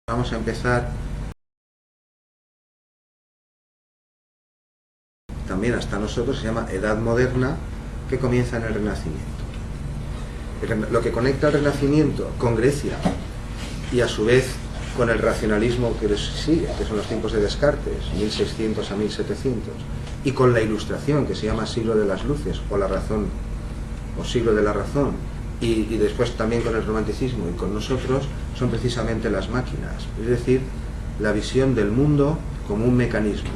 Vamos a empezar también hasta nosotros, se llama Edad Moderna, que comienza en el Renacimiento. Lo que conecta el Renacimiento con Grecia y a su vez con el racionalismo que les sigue, que son los tiempos de Descartes, 1600 a 1700, y con la Ilustración, que se llama Siglo de las Luces, o la Razón, o Siglo de la Razón, y después también con el Romanticismo y con nosotros, son precisamente las máquinas, es decir, la visión del mundo como un mecanismo,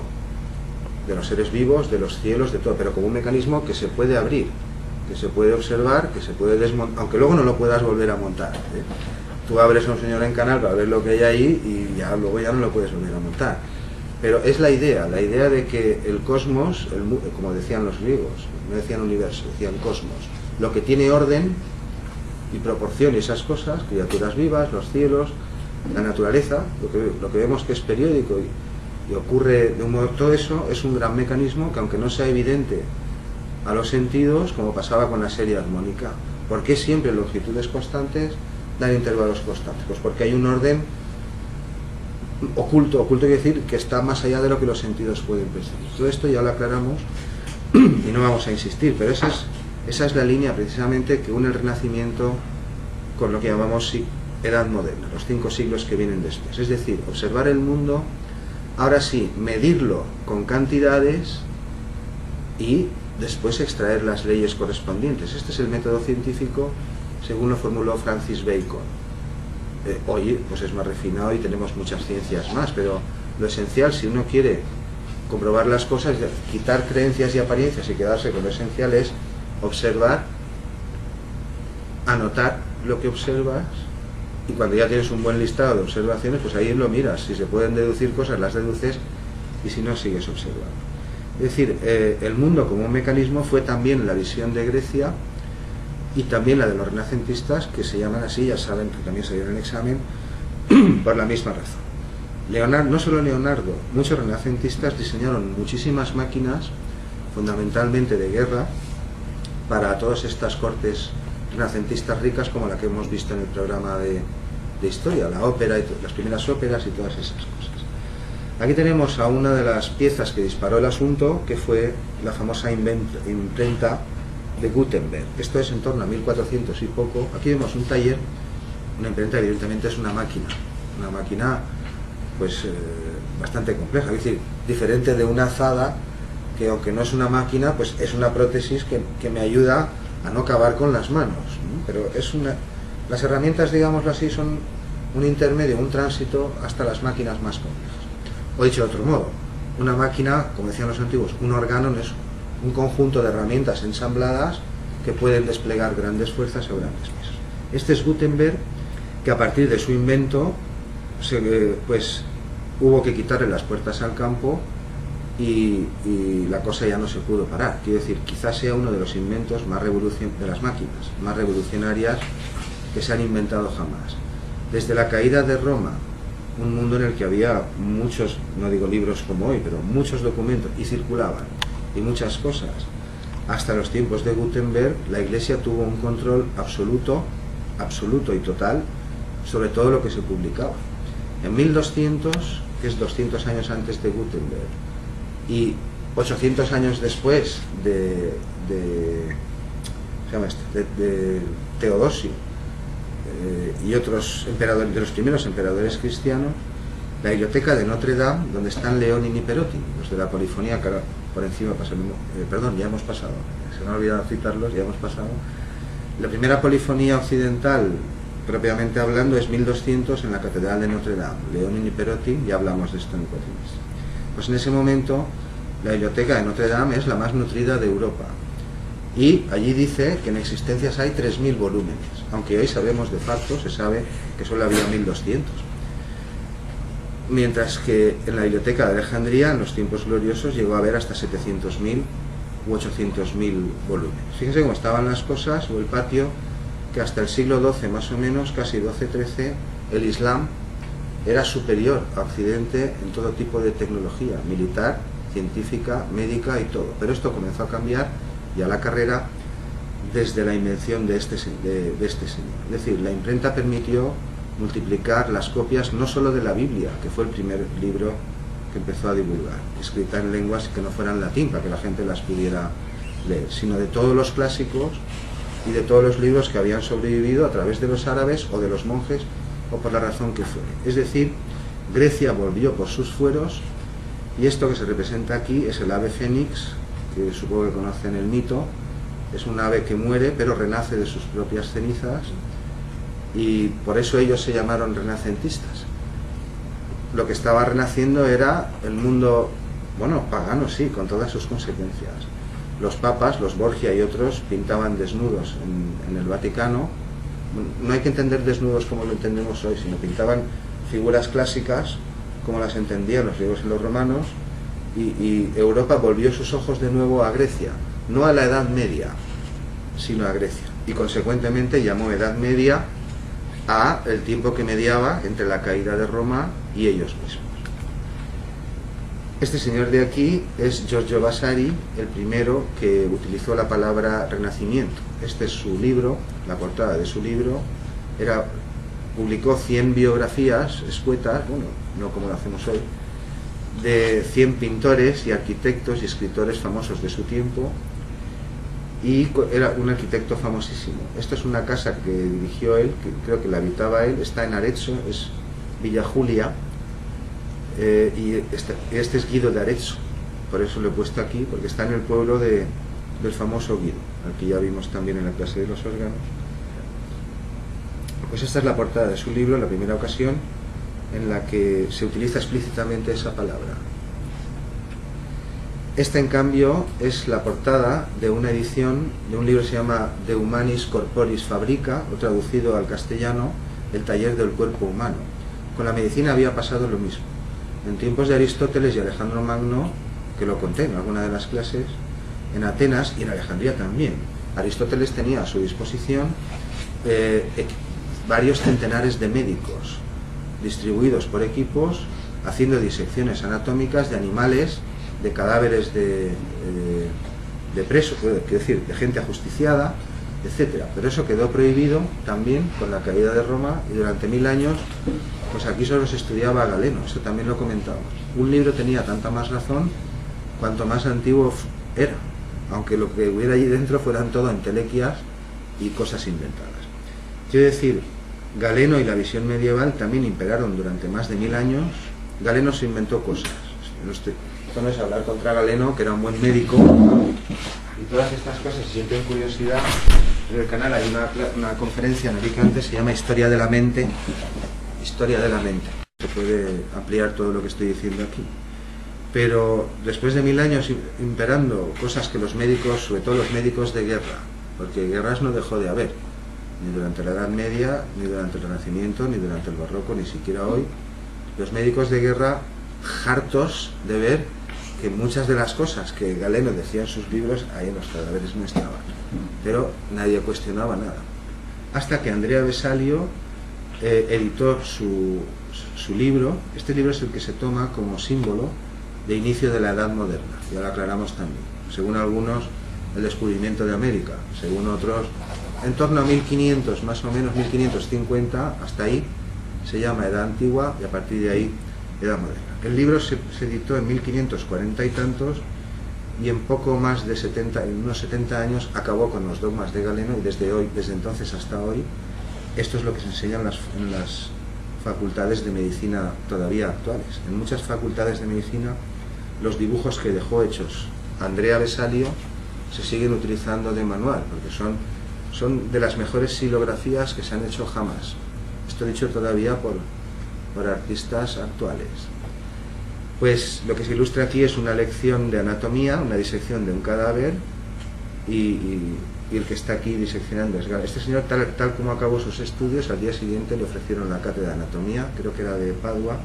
de los seres vivos, de los cielos, de todo, pero como un mecanismo que se puede abrir, que se puede observar, que se puede desmontar, aunque luego no lo puedas volver a montar, ¿eh? Tú abres a un señor en canal para ver lo que hay ahí y ya luego ya no lo puedes volver a montar. Pero es la idea de que el cosmos, como decían los griegos, no decían universo, decían cosmos, lo que tiene orden y proporción y esas cosas, criaturas vivas, los cielos, la naturaleza, lo que vemos que es periódico y ocurre de un modo, todo eso es un gran mecanismo que, aunque no sea evidente a los sentidos, como pasaba con la serie armónica. ¿Por qué siempre longitudes constantes dan intervalos constantes? Pues porque hay un orden oculto quiere decir que está más allá de lo que los sentidos pueden percibir. Todo esto ya lo aclaramos y no vamos a insistir, pero esa es la línea precisamente que une el Renacimiento con lo que llamamos Edad Moderna, los 5 siglos que vienen después. Es decir, observar el mundo, ahora sí, medirlo con cantidades y después extraer las leyes correspondientes. Este es el método científico según lo formuló Francis Bacon. Hoy pues es más refinado y tenemos muchas ciencias más, pero lo esencial, si uno quiere comprobar las cosas, quitar creencias y apariencias y quedarse con lo esencial, es observar, anotar lo que observas, y cuando ya tienes un buen listado de observaciones, pues ahí lo miras. Si se pueden deducir cosas, las deduces, y si no, sigues observando. Es decir, el mundo como un mecanismo fue también la visión de Grecia y también la de los renacentistas, que se llaman así, ya saben que también se dio en el examen, por la misma razón. No solo Leonardo, muchos renacentistas diseñaron muchísimas máquinas, fundamentalmente de guerra, para todas estas cortes renacentistas ricas, como la que hemos visto en el programa de historia, la ópera, y las primeras óperas y todas esas cosas. Aquí tenemos a una de las piezas que disparó el asunto, que fue la famosa imprenta de Gutenberg. Esto es en torno a 1400 y poco. Aquí vemos un taller, una imprenta que evidentemente es una máquina pues bastante compleja, es decir, diferente de una azada, que aunque no es una máquina, pues es una prótesis que me ayuda a no cavar con las manos, ¿no? Pero las herramientas, digámoslo así, son un intermedio, un tránsito hasta las máquinas más complejas. O dicho de otro modo, una máquina, como decían los antiguos, un órgano no es un conjunto de herramientas ensambladas que pueden desplegar grandes fuerzas o grandes pesos. Este es Gutenberg, que a partir de su invento pues hubo que quitarle las puertas al campo y la cosa ya no se pudo parar. Quiero decir, quizás sea uno de los inventos de las máquinas más revolucionarias que se han inventado jamás. Desde la caída de Roma, un mundo en el que había muchos, no digo libros como hoy, pero muchos documentos y circulaban, y muchas cosas, hasta los tiempos de Gutenberg, la Iglesia tuvo un control absoluto y total sobre todo lo que se publicaba. En 1200, que es 200 años antes de Gutenberg, y 800 años después de Teodosio y otros emperadores, de los primeros emperadores cristianos, la biblioteca de Notre Dame, donde están Leonin y Perotin, los de la polifonía, que ahora por encima pasaremos, ya hemos pasado, se me ha olvidado citarlos, ya hemos pasado. La primera polifonía occidental, propiamente hablando, es 1200 en la Catedral de Notre Dame, Leonin y Perotin, ya hablamos de esto en Cotinis. Pues en ese momento la biblioteca de Notre Dame es la más nutrida de Europa, y allí dice que en existencias hay 3000 volúmenes, aunque hoy sabemos de facto, se sabe que solo había 1200. Mientras que en la biblioteca de Alejandría, en los tiempos gloriosos, llegó a haber hasta 700.000 u 800.000 volúmenes. Fíjense cómo estaban las cosas, o el patio, que hasta el siglo XII más o menos, casi XII-XIII, el Islam era superior a Occidente en todo tipo de tecnología, militar, científica, médica y todo. Pero esto comenzó a cambiar ya la carrera desde la invención de este señor. Es decir, la imprenta permitió multiplicar las copias no solo de la Biblia, que fue el primer libro que empezó a divulgar, escrita en lenguas que no fueran latín, para que la gente las pudiera leer, sino de todos los clásicos y de todos los libros que habían sobrevivido a través de los árabes o de los monjes o por la razón que fuere. Es decir, Grecia volvió por sus fueros, y esto que se representa aquí es el ave fénix, que supongo que conocen el mito. Es un ave que muere pero renace de sus propias cenizas, y por eso ellos se llamaron renacentistas. Lo que estaba renaciendo era el mundo, bueno, pagano, sí, con todas sus consecuencias. Los papas, los Borgia y otros, pintaban desnudos en el Vaticano. No hay que entender desnudos como lo entendemos hoy, sino pintaban figuras clásicas como las entendían los griegos y los romanos, y Europa volvió sus ojos de nuevo a Grecia, no a la Edad Media, sino a Grecia, y consecuentemente llamó Edad Media a el tiempo que mediaba entre la caída de Roma y ellos mismos. Este señor de aquí es Giorgio Vasari, el primero que utilizó la palabra renacimiento. Este es su libro, la portada de su libro. Publicó 100 biografías escuetas, bueno, no como lo hacemos hoy, de 100 pintores y arquitectos y escritores famosos de su tiempo, y era un arquitecto famosísimo. Esta es una casa que dirigió él, que creo que la habitaba él, está en Arezzo, es Villa Julia, y este es Guido de Arezzo, por eso lo he puesto aquí, porque está en el pueblo del famoso Guido, al que ya vimos también en la clase de los órganos. Pues esta es la portada de su libro, la primera ocasión en la que se utiliza explícitamente esa palabra. Esta, en cambio, es la portada de una edición de un libro que se llama De Humanis Corporis Fabrica, o traducido al castellano, El taller del cuerpo humano. Con la medicina había pasado lo mismo. En tiempos de Aristóteles y Alejandro Magno, que lo conté en alguna de las clases, en Atenas y en Alejandría también, Aristóteles tenía a su disposición varios centenares de médicos distribuidos por equipos, haciendo disecciones anatómicas de animales, de cadáveres de presos, quiero decir, de gente ajusticiada, etc. Pero eso quedó prohibido también con la caída de Roma, y durante 1000 años, pues aquí solo se estudiaba a Galeno. Eso también lo comentamos. Un libro tenía tanta más razón cuanto más antiguo era, aunque lo que hubiera allí dentro fueran todo entelequias y cosas inventadas. Quiero decir, Galeno y la visión medieval también imperaron durante más de 1000 años. Galeno se inventó cosas. Esto no es hablar contra Galeno, que era un buen médico, y todas estas cosas. Si sienten curiosidad, en el canal hay una conferencia en Alicante, se llama Historia de la Mente. Historia de la Mente. Se puede ampliar todo lo que estoy diciendo aquí. Pero después de 1000 años imperando cosas que los médicos, sobre todo los médicos de guerra, porque guerras no dejó de haber, ni durante la Edad Media, ni durante el Renacimiento, ni durante el Barroco, ni siquiera hoy. Los médicos de guerra, hartos de ver que muchas de las cosas que Galeno decía en sus libros, ahí en los cadáveres no estaban. Pero nadie cuestionaba nada. Hasta que Andrea Vesalio editó su libro. Este libro es el que se toma como símbolo de inicio de la Edad Moderna. Ya lo aclaramos también. Según algunos, el descubrimiento de América. Según otros, en torno a 1500, más o menos 1550, hasta ahí se llama Edad Antigua, y a partir de ahí Edad Moderna. El libro se editó en 1540 y tantos, y en poco más de 70, en unos 70 años, acabó con los dogmas de Galeno, y desde entonces hasta hoy, esto es lo que se enseña en las facultades de medicina todavía actuales. En muchas facultades de medicina, los dibujos que dejó hechos Andrea Vesalio se siguen utilizando de manual, porque son de las mejores xilografías que se han hecho jamás. Esto dicho todavía por artistas actuales. Pues lo que se ilustra aquí es una lección de anatomía, una disección de un cadáver, y el que está aquí diseccionando es Galeno. Este señor, tal como acabó sus estudios, al día siguiente le ofrecieron la cátedra de anatomía, creo que era de Padua,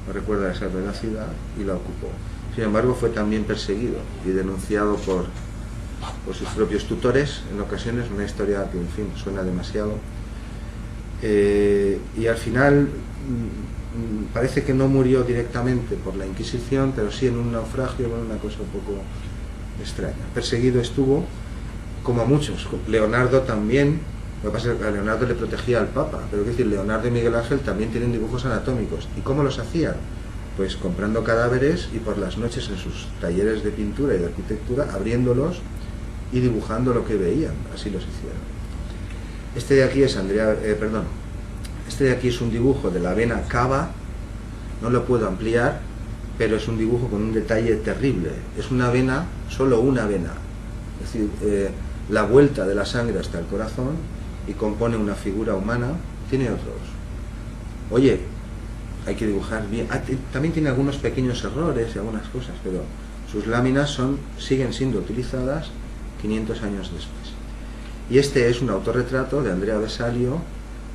no recuerdo exactamente de la ciudad, y la ocupó. Sin embargo, fue también perseguido y denunciado por sus propios tutores en ocasiones, una historia que, en fin, suena demasiado. Y al final parece que no murió directamente por la Inquisición, pero sí en un naufragio, bueno, una cosa un poco extraña. Perseguido estuvo, como muchos. Leonardo también Lo que pasa es que a Leonardo le protegía al Papa, pero quiero decir, Leonardo y Miguel Ángel también tienen dibujos anatómicos. ¿Y cómo los hacían? Pues comprando cadáveres y por las noches en sus talleres de pintura y de arquitectura, abriéndolos y dibujando lo que veían. Así los hicieron. Este de aquí es este de aquí es un dibujo de la vena cava. No lo puedo ampliar, pero es un dibujo con un detalle terrible. Es una vena, solo una vena. Es decir, la vuelta de la sangre hasta el corazón, y compone una figura humana. Tiene otros. Oye, hay que dibujar bien. También tiene algunos pequeños errores y algunas cosas, pero sus láminas siguen siendo utilizadas 500 años después. Y este es un autorretrato de Andrea Vesalio,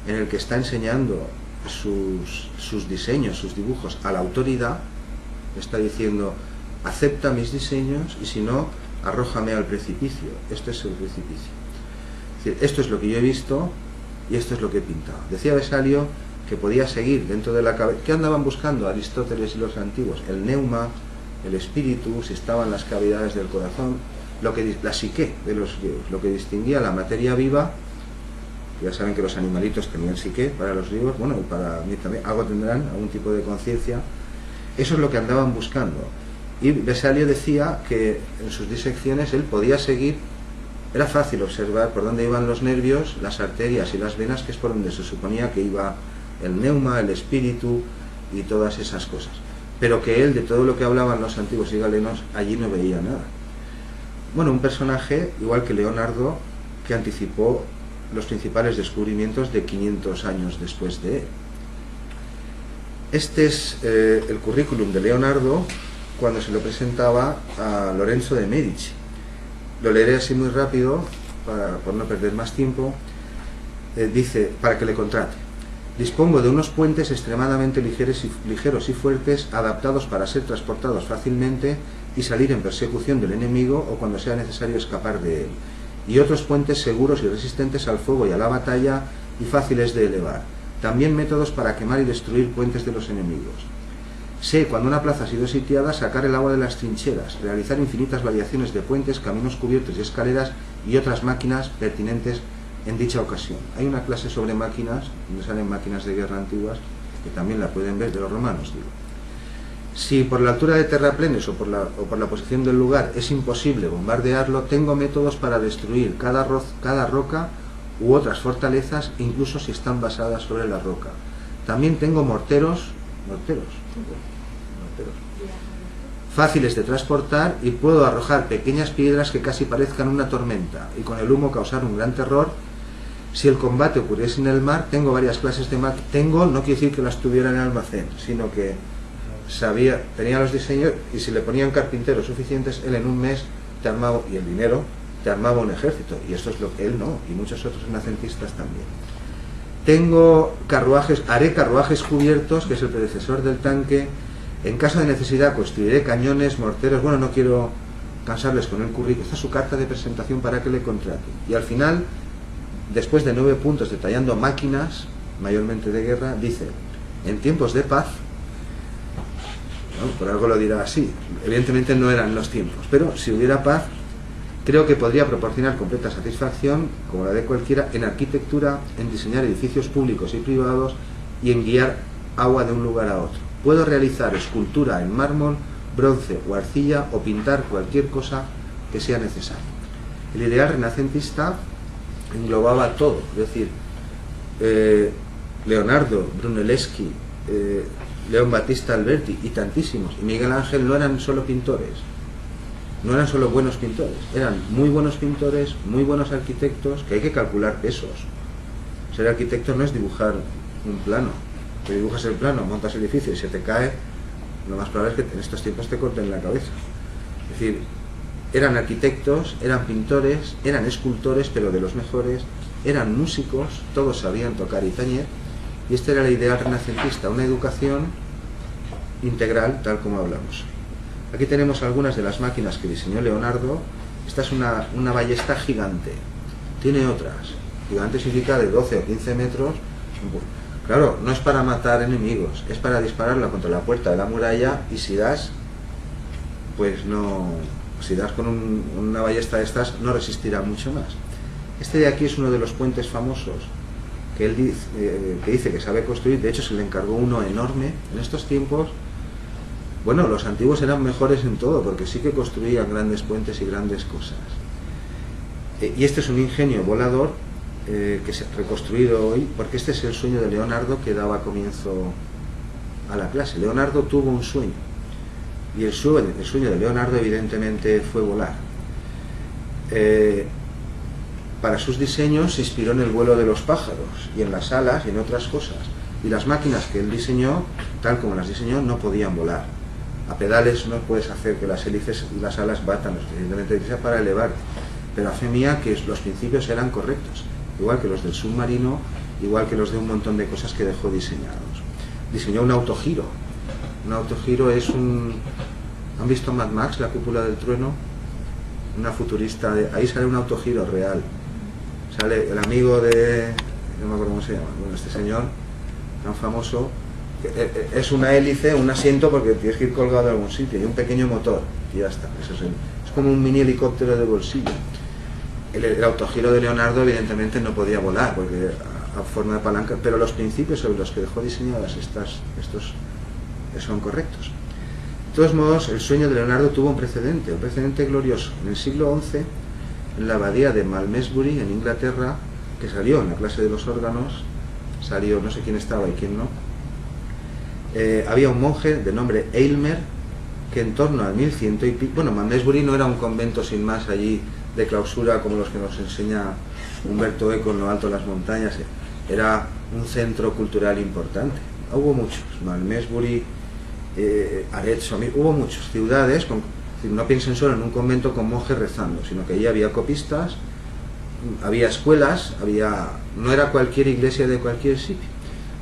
en el que está enseñando sus diseños, sus dibujos a la autoridad. Está diciendo: acepta mis diseños y si no, arrójame al precipicio. Este es el precipicio. Es decir, esto es lo que yo he visto y esto es lo que he pintado. Decía Vesalio que podía seguir dentro de la cabeza. ¿Qué andaban buscando Aristóteles y los antiguos? El neuma, el espíritu, si estaban las cavidades del corazón, la psique de los griegos, lo que distinguía la materia viva. Ya saben que los animalitos tenían psique para los griegos, bueno, y para mí también, algo tendrán, algún tipo de conciencia. Eso es lo que andaban buscando. Y Vesalio decía que en sus disecciones él podía seguir. Era fácil observar por dónde iban los nervios, las arterias y las venas, que es por donde se suponía que iba el neuma, el espíritu y todas esas cosas. Pero que él, de todo lo que hablaban los antiguos y galenos, allí no veía nada. Bueno, un personaje, igual que Leonardo, que anticipó los principales descubrimientos de 500 años después de él. Este es el currículum de Leonardo cuando se lo presentaba a Lorenzo de Medici. Lo leeré así muy rápido, por no perder más tiempo. Dice, para que le contrate: dispongo de unos puentes extremadamente ligeros y fuertes, adaptados para ser transportados fácilmente y salir en persecución del enemigo o cuando sea necesario escapar de él, y otros puentes seguros y resistentes al fuego y a la batalla y fáciles de elevar. También métodos para quemar y destruir puentes de los enemigos. Sé, cuando una plaza ha sido sitiada, sacar el agua de las trincheras, realizar infinitas variaciones de puentes, caminos cubiertos y escaleras y otras máquinas pertinentes en dicha ocasión. Hay una clase sobre máquinas, donde salen máquinas de guerra antiguas, que también la pueden ver, de los romanos, digo. Si por la altura de terraplenes o por la posición del lugar es imposible bombardearlo, tengo métodos para destruir cada roca u otras fortalezas, incluso si están basadas sobre la roca. También tengo morteros fáciles de transportar, y puedo arrojar pequeñas piedras que casi parezcan una tormenta y con el humo causar un gran terror. Si el combate ocurriese en el mar, tengo varias clases de máquinas. No quiere decir que las tuviera en el almacén, sino que tenía los diseños, y si le ponían carpinteros suficientes, él en un mes te armaba, y el dinero, te armaba un ejército. Y esto es lo que él no, y muchos otros renacentistas también. Tengo haré carruajes cubiertos, que es el predecesor del tanque. En caso de necesidad construiré cañones, morteros. Bueno, no quiero cansarles con el currículum. Esta es su carta de presentación para que le contraten. Y al final, después de 9 puntos detallando máquinas, mayormente de guerra, dice: en tiempos de paz, ¿no? Por algo lo dirá así, evidentemente no eran los tiempos, pero si hubiera paz, creo que podría proporcionar completa satisfacción, como la de cualquiera, en arquitectura, en diseñar edificios públicos y privados y en guiar agua de un lugar a otro. Puedo realizar escultura en mármol, bronce o arcilla, o pintar cualquier cosa que sea necesario. El ideal renacentista englobaba todo, es decir, Leonardo, Brunelleschi, León Battista Alberti y tantísimos, y Miguel Ángel no eran solo pintores, no eran solo buenos pintores, eran muy buenos pintores, muy buenos arquitectos, que hay que calcular pesos. Ser arquitecto no es dibujar un plano. Te dibujas el plano, montas el edificio y se te cae, lo más probable es que en estos tiempos te corten la cabeza. Es decir, eran arquitectos, eran pintores, eran escultores, pero de los mejores, eran músicos, todos sabían tocar y tañer, y este era el ideal renacentista, una educación integral, tal como hablamos. Aquí tenemos algunas de las máquinas que diseñó Leonardo. Esta es una ballesta gigante, tiene otras. Gigante significa de 12 o 15 metros. Claro, no es para matar enemigos, es para dispararla contra la puerta de la muralla, y si das, pues no, si das con una ballesta de estas, no resistirá mucho más. Este de aquí es uno de los puentes famosos que él dice que sabe construir. De hecho, se le encargó uno enorme. En estos tiempos, bueno, los antiguos eran mejores en todo, porque sí que construían grandes puentes y grandes cosas. Y este es un ingenio volador que se ha reconstruido hoy, porque este es el sueño de Leonardo que daba comienzo a la clase. Leonardo tuvo un sueño, y el sueño de Leonardo evidentemente fue volar. Para sus diseños se inspiró en el vuelo de los pájaros y en las alas y en otras cosas, y las máquinas que él diseñó, tal como las diseñó, no podían volar. A pedales no puedes hacer que las hélices y las alas batan lo suficientemente deprisa para elevarte, pero a fe mía que los principios eran correctos, igual que los del submarino, igual que los de un montón de cosas que dejó diseñados. Diseñó un autogiro. Un autogiro es un... ¿Han visto Mad Max, la cúpula del trueno? Una futurista, ahí sale un autogiro real. Sale el amigo de... no me acuerdo cómo se llama, bueno, este señor tan famoso, es una hélice, un asiento, porque tienes que ir colgado de algún sitio, y un pequeño motor, y ya está. Eso es como un mini helicóptero de bolsillo. El autogiro de Leonardo evidentemente no podía volar, porque a forma de palanca, pero los principios sobre los que dejó diseñadas estos son correctos. De todos modos, el sueño de Leonardo tuvo un precedente glorioso. En el siglo XI, en la abadía de Malmesbury, en Inglaterra, que salió en la clase de los órganos, salió, no sé quién estaba y quién no, había un monje de nombre Aylmer, que en torno al 1100 y pico, bueno, Malmesbury no era un convento sin más allí de clausura como los que nos enseña Humberto Eco en lo alto de las montañas, era un centro cultural importante. Hubo muchos, Malmesbury, Arezzo, hubo muchas ciudades, no piensen solo en un convento con monjes rezando, sino que allí había copistas, había escuelas, no era cualquier iglesia de cualquier sitio.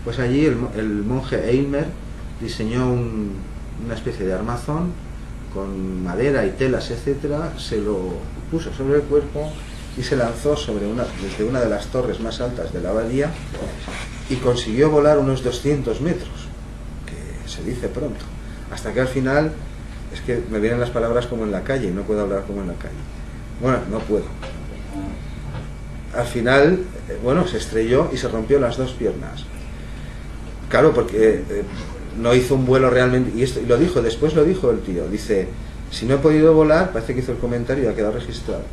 Pues allí el monje Aylmer diseñó una especie de armazón con madera y telas, etcétera, se lo puso sobre el cuerpo y se lanzó desde una de las torres más altas de la abadía y consiguió volar unos 200 metros, que se dice pronto, hasta que al final, es que me vienen las palabras como en la calle, y no puedo hablar como en la calle. Bueno, no puedo. Al final, bueno, se estrelló y se rompió las dos piernas. Claro, porque no hizo un vuelo realmente, y lo dijo, después lo dijo el tío, dice, si no he podido volar, parece que hizo el comentario y ha quedado registrado.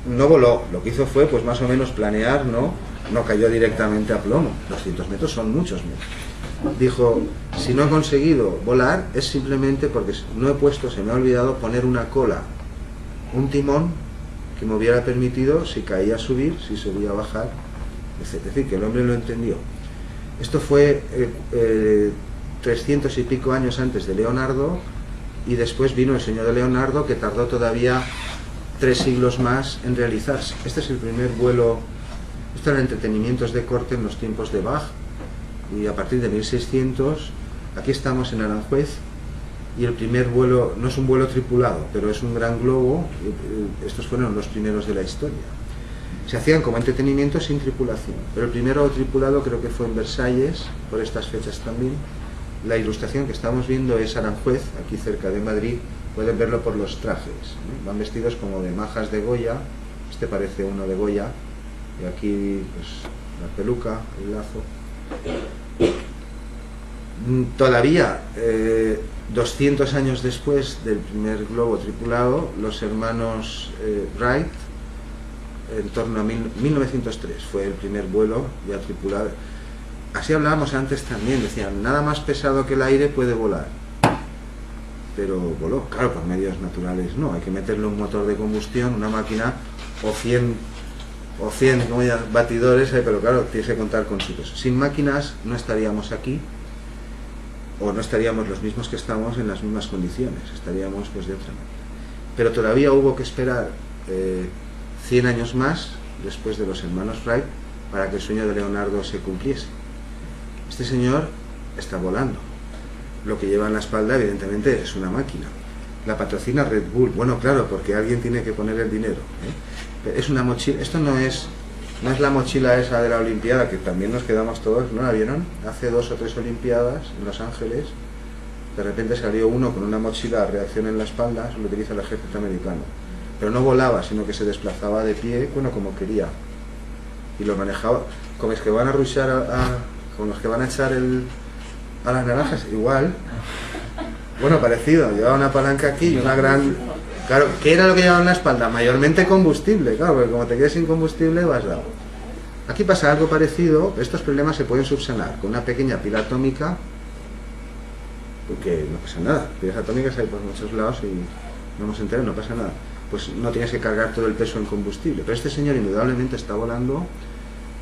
No voló, lo que hizo fue pues más o menos planear, no cayó directamente a plomo. 200 metros son muchos metros. Dijo, si no he conseguido volar es simplemente porque se me ha olvidado poner una cola, un timón que me hubiera permitido, si caía, subir, si subía, bajar, etc. Es decir, que el hombre lo entendió. Esto fue 300 y pico años antes de Leonardo, y después vino el sueño de Leonardo, que tardó todavía 3 siglos más en realizarse. Este es el primer vuelo. Estos eran entretenimientos de corte en los tiempos de Bach, y a partir de 1600, aquí estamos en Aranjuez, y el primer vuelo, no es un vuelo tripulado, pero es un gran globo. Estos fueron los primeros de la historia. Se hacían como entretenimiento sin tripulación, pero el primero tripulado creo que fue en Versalles, por estas fechas también. La ilustración que estamos viendo es Aranjuez, aquí cerca de Madrid. Pueden verlo por los trajes, ¿no? Van vestidos como de majas de Goya, este parece uno de Goya, y aquí pues la peluca, el lazo. Todavía 200 años después del primer globo tripulado, los hermanos Wright, en torno a 1903 fue el primer vuelo ya tripulado. Así hablábamos antes también, decían, nada más pesado que el aire puede volar, pero voló. Claro, por medios naturales no, hay que meterle un motor de combustión, una máquina, o 100 batidores, pero claro, tienes que contar con sitios. Sin máquinas no estaríamos aquí, o no estaríamos los mismos que estamos en las mismas condiciones, estaríamos pues de otra manera. Pero todavía hubo que esperar 100 años más, después de los hermanos Wright, para que el sueño de Leonardo se cumpliese. Este señor está volando. Lo que lleva en la espalda, evidentemente, es una máquina. La patrocina Red Bull. Bueno, claro, porque alguien tiene que poner el dinero, ¿eh? Es una mochila. Esto no es la mochila esa de la Olimpiada, que también nos quedamos todos, ¿no la vieron? Hace 2 o 3 Olimpiadas en Los Ángeles, de repente salió uno con una mochila a reacción en la espalda, eso lo utiliza el ejército americano. pero no volaba, sino que se desplazaba de pie, bueno, como quería, y lo manejaba, como los que van a rushar con los que van a echar a las naranjas, igual, bueno, parecido, llevaba una palanca aquí y una gran, claro, ¿qué era lo que llevaba en la espalda? Mayormente combustible, claro, porque como te quedes sin combustible vas dado. Aquí pasa algo parecido, estos problemas se pueden subsanar con una pequeña pila atómica, porque no pasa nada, pilas atómicas hay por muchos lados y no nos enteramos, no pasa nada, pues no tienes que cargar todo el peso en combustible, pero este señor indudablemente está volando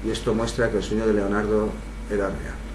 y esto muestra que el sueño de Leonardo era real.